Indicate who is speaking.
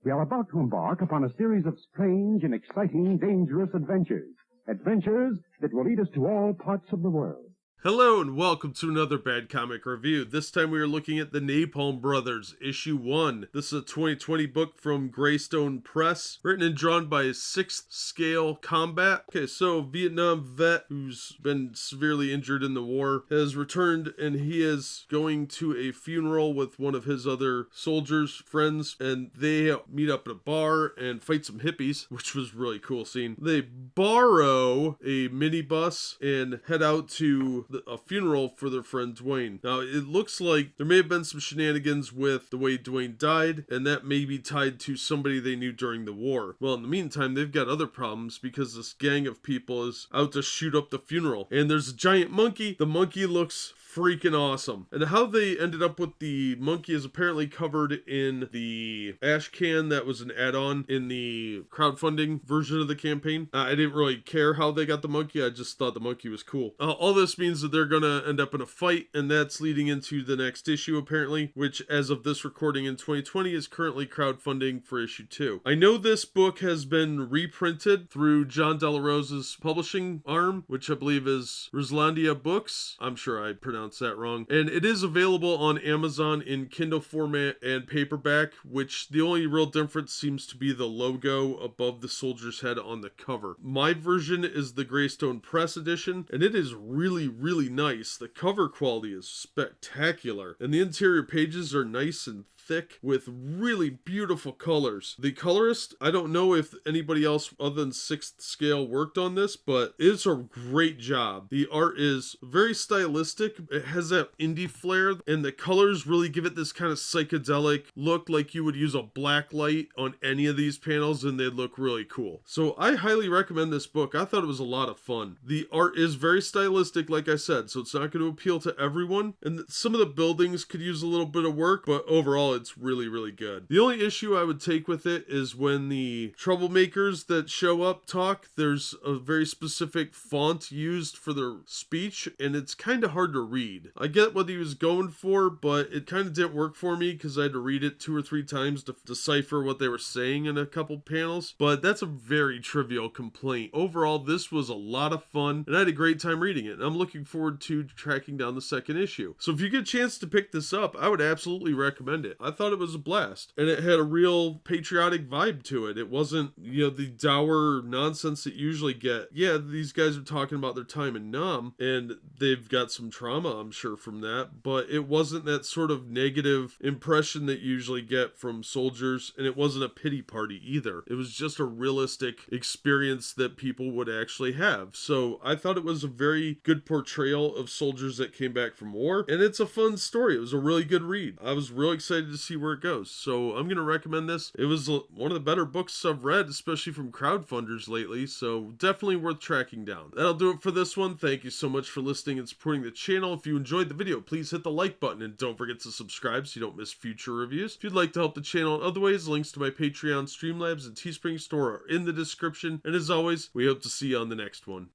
Speaker 1: We are about to embark upon a series of strange and exciting, dangerous adventures. Adventures that will lead us to all parts of the world.
Speaker 2: Hello and welcome to another Bad Comic Review. This time we are looking at the Napalm Brothers, Issue 1. This is a 2020 book from Gravestone Press, written and drawn by 6th Scale Combat. Okay, so Vietnam vet who's been severely injured in the war has returned, and he is going to a funeral with one of his other soldiers, friends, and they meet up at a bar and fight some hippies, which was a really cool scene. They borrow a minibus and head out to a funeral for their friend Dwayne. Now, it looks like there may have been some shenanigans with the way Dwayne died, and that may be tied to somebody they knew during the war. Well, in the meantime, they've got other problems because this gang of people is out to shoot up the funeral. And there's a giant monkey. The monkey looks freaking awesome. And how they ended up with the monkey is apparently covered in the ash can that was an add-on in the crowdfunding version of the campaign. I didn't really care how they got the monkey. I just thought the monkey was cool. All this means that they're gonna end up in a fight, and that's leading into the next issue apparently, which as of this recording in 2020 is currently crowdfunding for issue 2. I know this book has been reprinted through John Della Rosa's publishing arm, which I believe is Rislandia Books. I'm sure I pronounced that wrong. And it is available on Amazon in Kindle format and paperback, which the only real difference seems to be the logo above the soldier's head on the cover. My version is the Gravestone Press edition, and it is really, really nice. The cover quality is spectacular, and the interior pages are nice and thick with really beautiful colors. The colorist, I don't know if anybody else other than 6th Scale worked on this, but it's a great job. The art is very stylistic. It has that indie flair, and the colors really give it this kind of psychedelic look, like you would use a black light on any of these panels and they'd look really cool. So I highly recommend this book. I thought it was a lot of fun. The art is very stylistic, like I said, so it's not going to appeal to everyone, and some of the buildings could use a little bit of work, but overall it's really, really good. The only issue I would take with it is when the troublemakers that show up talk, there's a very specific font used for their speech, and it's kind of hard to read. I get what he was going for, but it kind of didn't work for me because I had to read it 2 or 3 times to decipher what they were saying in a couple panels, but that's a very trivial complaint. Overall, this was a lot of fun, and I had a great time reading it, and I'm looking forward to tracking down the second issue. So if you get a chance to pick this up, I would absolutely recommend it. I thought it was a blast, and it had a real patriotic vibe to it. It wasn't, the dour nonsense that you usually get. Yeah, these guys are talking about their time in Nam, and they've got some trauma, I'm sure, from that, but it wasn't that sort of negative impression that you usually get from soldiers, and it wasn't a pity party either. It was just a realistic experience that people would actually have. So I thought it was a very good portrayal of soldiers that came back from war, and it's a fun story. It was a really good read. I was real excited to see where it goes, so I'm going to recommend this. It was one of the better books I've read, especially from crowdfunders lately, so definitely worth tracking down. That'll do it for this one. Thank you so much for listening and supporting the channel. If you enjoyed the video, please hit the like button, and don't forget to subscribe so you don't miss future reviews. If you'd like to help the channel in other ways, links to my Patreon, Streamlabs, and Teespring store are in the description, and as always, we hope to see you on the next one.